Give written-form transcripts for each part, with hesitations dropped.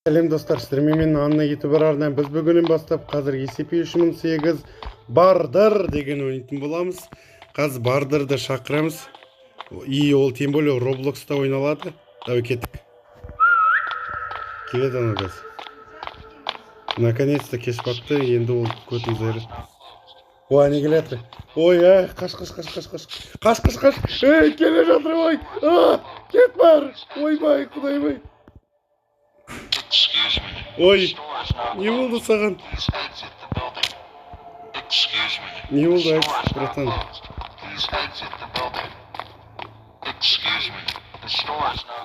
Сәлем достар, сіздермен Анна ютубер арнадан біз бүгіннен бастап қазір SCP-3008 бардыр деген ойнайтын боламыз. Қазір бардырды шақырамыз. И ол тем более Roblox'та ойналады. Давай кеттік. Келеді ана қазір. Наконец-то кеш бақты, енді ол көтін зайры. Ой, не келеді? Ой, қаш. Келе жатыр, ой. Кет бар. Ойбай, құдайбай. Ой, не болды саған? Не болды, айт, братан?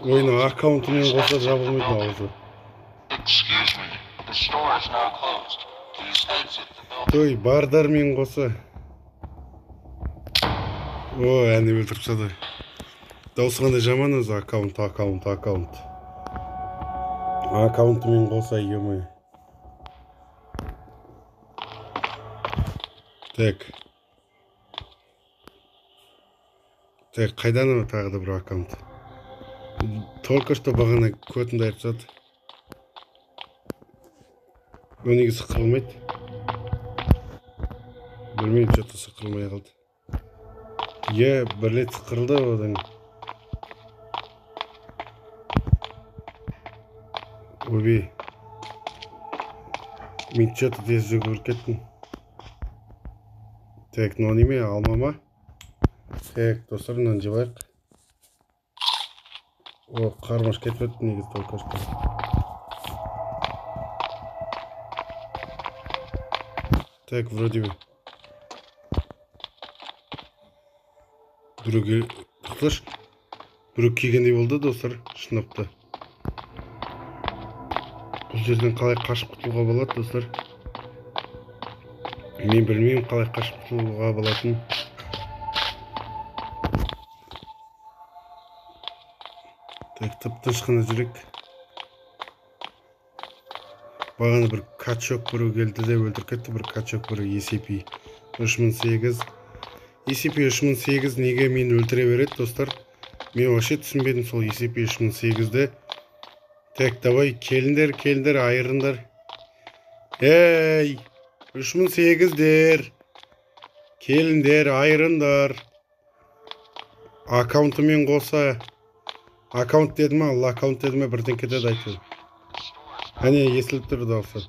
Ойна аккаунтымен қоса жабылмайды аузы. Той, бардармен қоса. Ой, әне өлтіріп сады. Дауысы қандай жаман өзі, аккаунт. Аккаунтымен қоса, емай. Так, қайдан тағы да бір аккаунт? Только что бағана көтінді айтып жады. Ол неге сықырылмайды? Білмеймін, что-то сықырылмай қалды. Бір рет сықырылды одан. Оби. Мен что-то тез жүгіріп кеттім. Так, но неме, алмама. Так, достар, мынаны жебайық. О, қармаш кетіп өтті негізі только что. Так, вроде бы. Біреуге тұқташ. Біреу келгендей болды, достар, шынапты. Бұл жерден қалай қашып құтылуға болады, достар? Мен білмеймін қалай қашып құтылуға болатын. Так, тып-тыныш қана жүрек. Бағана бір качок біреу келді де өлтіріп кетті, бір качок біреу SCP-3008. SCP-3008 неге мені өлтіре береді, достар? Мен вообще түсінбедім сол SCP-3008-ді. Так, давай, келіндер, айырындар. Эй, 3008-дер. Келіндер, айырындар. Аккаунтымен қоса. Аккаунт деді ма, алла аккаунт деді ма, бірден кетеді айтып. Әне, есіліп тұр дауысы.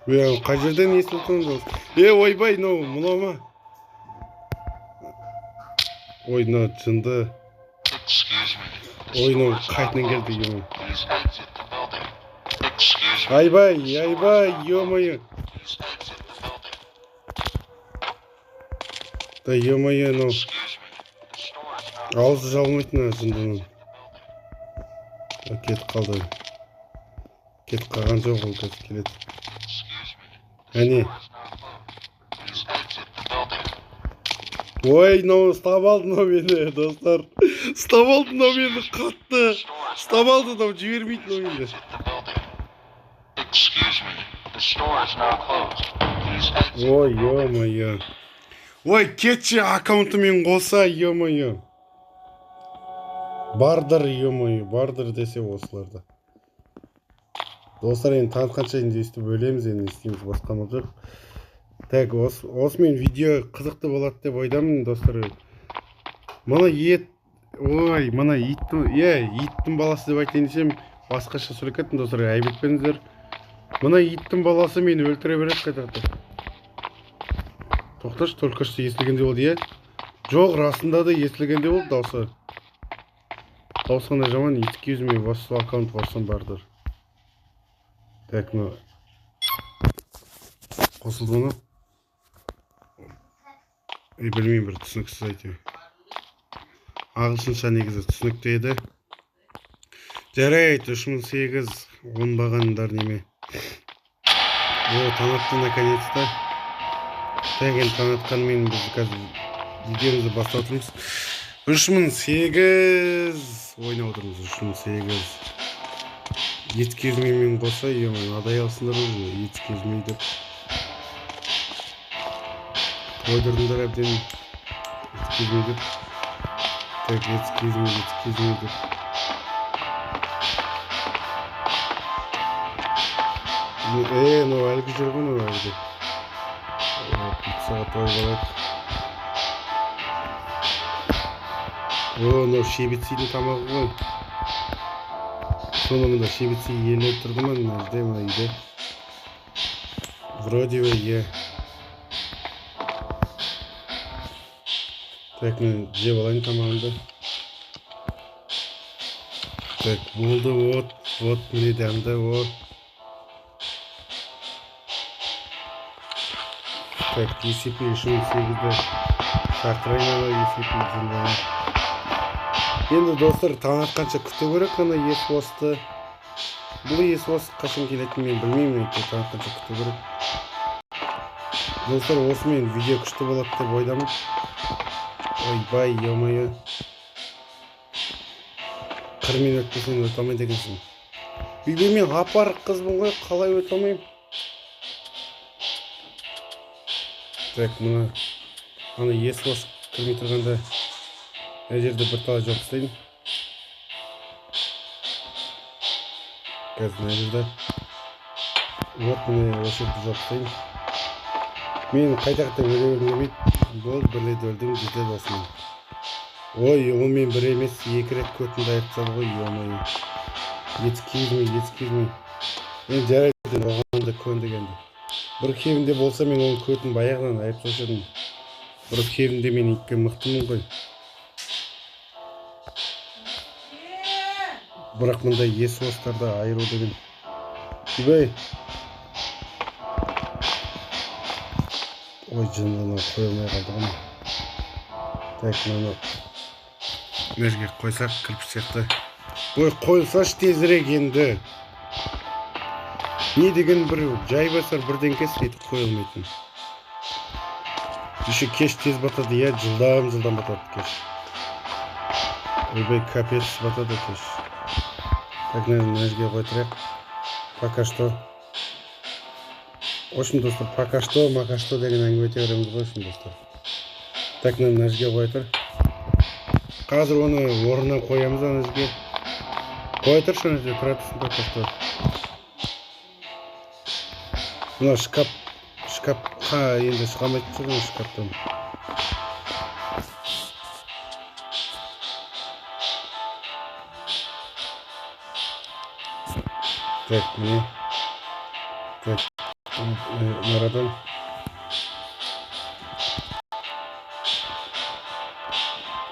Қай жерден есіліп тұр дауысы? Ойбай, мұна ма? Ой, жынды. Ой, қайтынан келді, ема. Айбай, ема-ай. Да, ема-ай, ауызы жалмайтын жындының. Кетіп қалды. Кетіп қалған жоқ, ол қазір келеді. Әне. Ой, ұстап алды мені, достар. Ұстап алды мені, қатты. Ұстап алды, жібермейді мені. Ой, ема-ай. Ой, кетші аккаунтымен қоса, ема-ай. Бардыр, ема-ай, бардыр десе осыларды. Достар, енді танытқанша енді естіп өлеміз, енді естейміз, басқа жоқ. Так, осымен видео қызықты болады деп ойдамын, достар. Мұны иттің баласы деп айтайын десем, басқаша сөйлеп достар, айбетпеңіздер. Мұны иттің баласы мені өлтіре береді қайтарда. Тоқташ, только что естілгенде болды, Жоқ, расында да естілгенде болды дауысы. Дауысы қандай жаман, excuse me, вашу аккаунт вашын бардыр. Так, қосылды мұны. Білмеймін, бір түсініксіз айтайын. Ағылшынша негізі түсінікті еді. Жарайды, 3008 оңбағандар неме. Танатты наконец-то. Так, енді танатқанымен біз қазір видеомызды бастап отырмыз. 3008 ойнап отырмыз, 3008. Еткезмеймен қоса, адай алсындар өзі, еткезмей деп. Қойдырдыңдар әбден. Еткезмей деп. Так, excuse me деп. Ну әлгі жүр ғой, әлгі. Пиццаға тойып алады. Мынау шебецийдің тамағы ғой. Соны мында шебецей иелеп тұрды ма мына жерде, мына үйде. Вроде бы, иә. Так, мен жеп алайын тамағымды. Так, болды, вот, міне дәмді, вот. Так, ECP 3.8-ді шақырайын ала ECP жүндені. Енді достар, таң атқанша күте көрек ана есуасты. Бұл есуас қашан келетін мен білмеймін, әйтеуір таң атқанша күте көрек. Достар, осымен видео күшті болады деп ойдамын. Ойбай, ё-моё. 40 минут өтпесең өте алмайды екенсің. Үйге мен апарық қызбын ғой, қалай өте алмайым? Так, мына ана есуас кірмей тұрғанда мына жерде бір тала жоқ істейін. Қазір мына жерде. Вот міне осы жерде жоқ істейін. Мен қайта-қайта өлегім келмейді. Болды, бір рет өлдім, жетеді осымен. Ой, ол мен бір емес, екі рет көтінді айтсам ғой, ё-моё. Excuse me. Мен жарайды, оғанды көндігенді. Бір кебінде болса мен оның көтін баяғынан айып сошадым. Бір кебінде мен итке мықтымын ғой. Бірақ мұнда есуастарды айыру деген. Үйбай. Ой, жынына қойылмай қалды ғана. Так, мына жерге қойсақ кірпіш сияқты. Ой, қойылсаш тезірек енді. Не деген бір жай басар бірдеңке істейді қойылмайтын. Еще кеш тез батады, я жылдам батады кеш. Ойбай, капец батады кеш. Так, мына жерге қойдырайық. Пока что. В общем, достар, пока что, мака что деген әңгіме өте береміз ғой, достар. Так, мына жерге қойдыр. Қазір оны орнынан қоямыз ана жерге. Қойдыршы ана жерге, тұра тұрсын, пока что. Мына шкафқа енді шығамайтын шығын шкафтан. Так, міне. Так, марадан.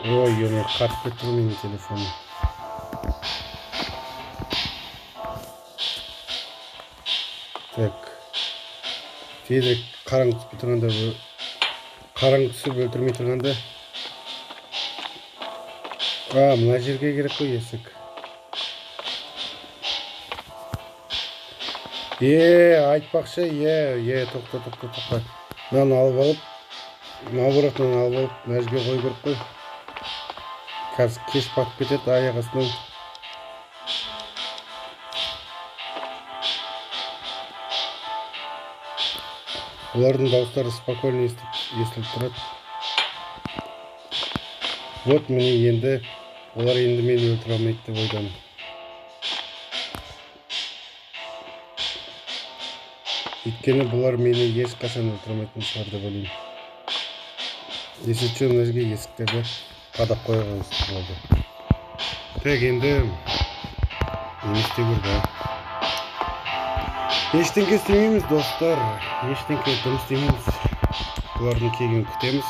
Ой, ё-моё, қатып кетті ғой менің телефоным. Так. Тезірек қараң түсіп тұрғанда, қараң түсіп өлтірмей тұрғанда. Мына жерге керек қой есік. Айтпақшы, тоқта. Мынаны алып алып, наоборотынан алып алып, мына жерге қой керек қой. Қазір кеш батып кетеді аяқ астынан. Олардың дауыстары спокойно естіліп тұрады. Вот міне енді, олар енді мені өлтіре алмайды деп ойдамын. Өйткені бұлар мені ешқашан өлтіре алмайтын шығар деп ойлаймын. Есетші мына жерге есіктерді қадап қойғанымыз болды. Так, енді не істеу керек? Ештеңке істемейміз, достар. Ештеңке дым істемейміз. Бұлардың келгенін күтеміз.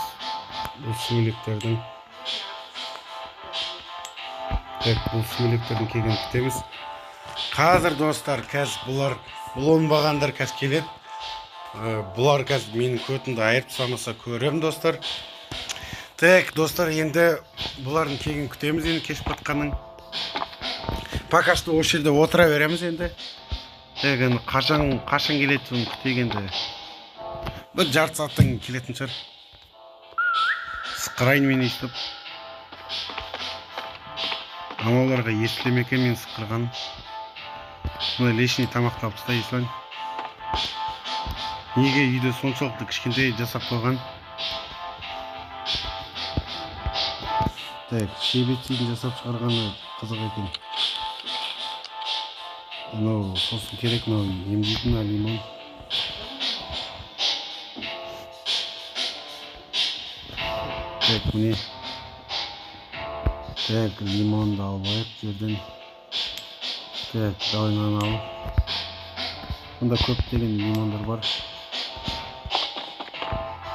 Бұл сүмелектердің. Так, бұл сүмелектердің келгенін күтеміз. Қазір, достар, бұл оңбағандар қазір келеді. Бұлар қазір менің көтімді айырып самаса көрем, достар. Так, достар, енді бұлардың келгенін күтеміз, енді кеш батқанның. Пока что осы жерде отыра береміз енді. Қашан келетінін күтегенді. Бір жарты сағаттан келетін шығар. Сықырайын мен естіп. Амаларға естілемекен мен сықырған. Мына лишний тамақ тапсыста естілен. Неге үйде соншалықты кішкентай жасап қойған. Так, шебетсейін жасап шығарғаны қызық екен. Анау сосын керек, мынау емдейтін лимон. Так, міне. Так, лимонды алып алайық жерден. Так, давай мынаны алып. Мұнда көптеген лимондар бар.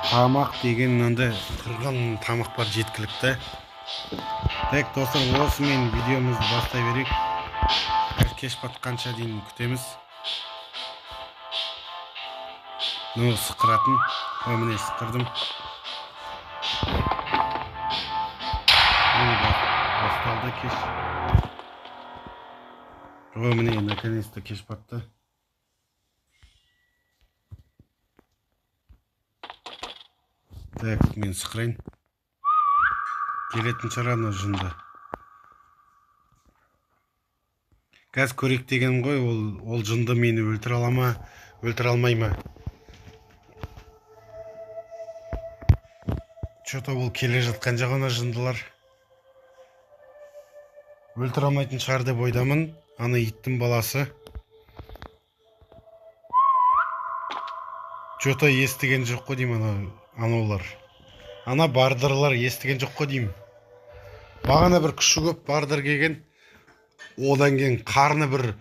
Тамақ деген мынандай тұрған тамақ бар жеткілікті. Так, достар, осымен видеомызды бастай берейік. Кеш батқанша дейін күтеміз. Ну, сықыратын. Міне сықырдым. Басталды кеш. Міне, наконец-то кеш батты. Так, мен сықырайын. Келетін шараны жынды. Газ көрек деген ғой, ол жынды мені өлтіре алмай ма? Что-то ол келе жатқан жағына жындылар. Өлтіре алмайтын шығар деп ойдамын. Аны иттің баласы. Что-то естіген жоқ қой деймін анаулар. Ана бардырлар естіген жоқ қой деймін. Бағана бір күші көп бардыр келген. Одан кейін қарны бір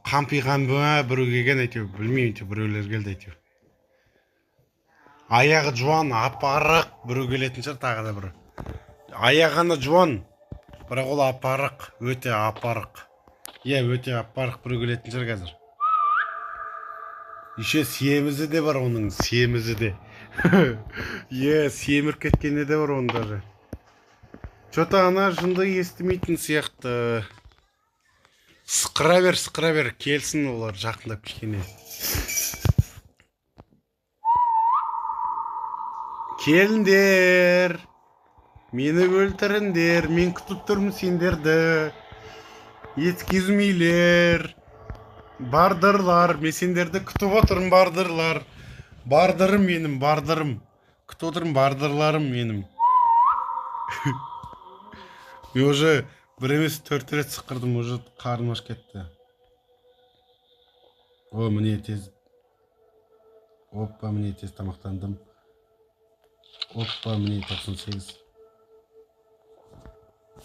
қампиған ба, біреу келген әйтеу, білмеймін, біреулер келді әйтеу. Аяғы жуан, апарық, біреу келетін шығар тағы да бір. Аяғаны жуан, бірақ ол апарық, өте апарық. Өте апарық біреу келетін шығар қазір. Еще семізі де бар оның, семізі де. Семір кеткені де бар оның даже. Что-то ана жынды естімейтін сияқты. Сықыра бер, келсін олар жақындап кішкене. Келіндер, мені өлтіріндер, мен күтіп тұрмын сендерді. Еткізмейлер, бардырлар, мен сендерді күтіп отырмын бардырлар. Бардырым менім, бардырым. Күтіп отырмын бардырларым менім. Мен уже бір емес 4 рет сықырдым, уже қарным аш кетті. Міне тез. Оппа, міне тез тамақтандым. Оппа, міне 98.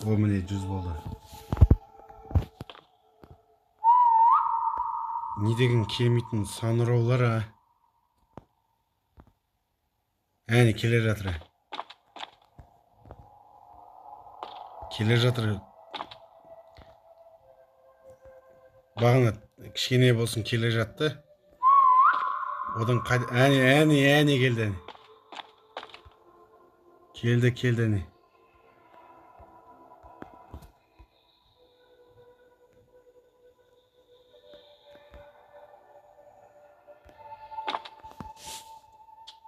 Міне 100 болды. Не деген келмейтін саныраулар, а? Әне, келе жатыр. Келе жатыр. Бағына кішкене болсын келе жатты. Одан әне келді. Келді.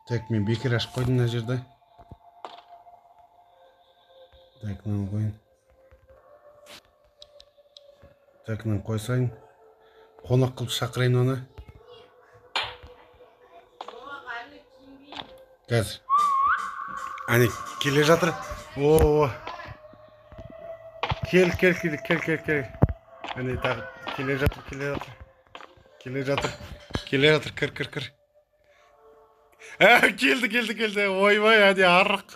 Так, мен бекер ашып қойдым мына жерде. Так, мынаны қойын. Так, мынаны қойсайын. Қонақ қылып шақырайын оны. Қазір. Әне, келе жатыр. Кел. Әне, тағы келе жатыр. Кір. Келді. Ойбай, әне арық.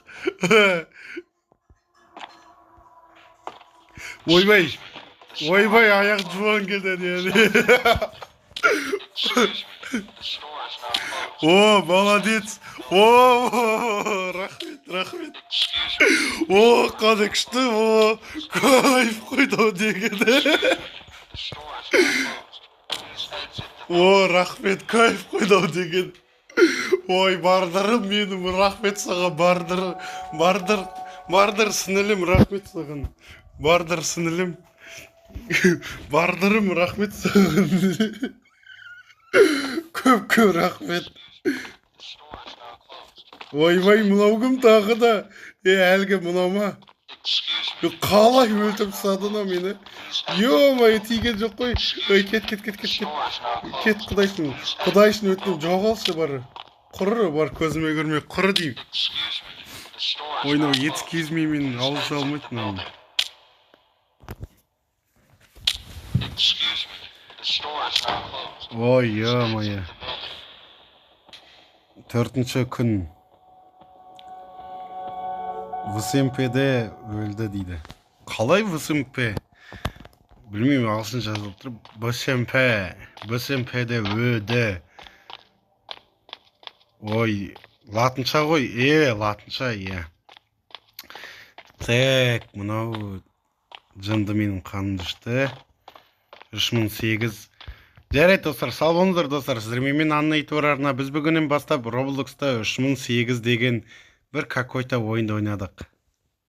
Ойбай, аяқ жуан келді әне. Молодец. Рахмет. Қандай күшті. Кайф қойды дегені. Рахмет, кайф қойды деген. Бардырым менің, рахмет саған, бардыр сіңілім, рахмет саған. Бардыр сіңілім. Бардырым, рахмет саған. Көп рахмет. Ойбай, мынау кім тағы да? Әлгі мынау ма? Қалай өлтіріп тастадың мені? Ё-май, тиген жоқ қой. Кет. Кет, құдай үшін өтінем, жоғалшы бар. Құры бар, көзіме көрмей, құры дейм. ойнау excuse me мен ауызша алмайтын аны. Ой, ё-моё. 4-ші күн. ВСМП-де өлді дейді. Қалай ВСМП? Білмеймін, ағылшын жазылып тұр. ВСМП-де өлді. Ой, латынша ғой. Латынша, Так, мынау жынды менің қаным düşті. 3008. Жарайды достар, сау болыңыздар достар. Сіздермен мен Анна ютуб арна. Біз бүгіннен бастап Roblox'та 3008 деген бір какой-то ойынды ойнадық.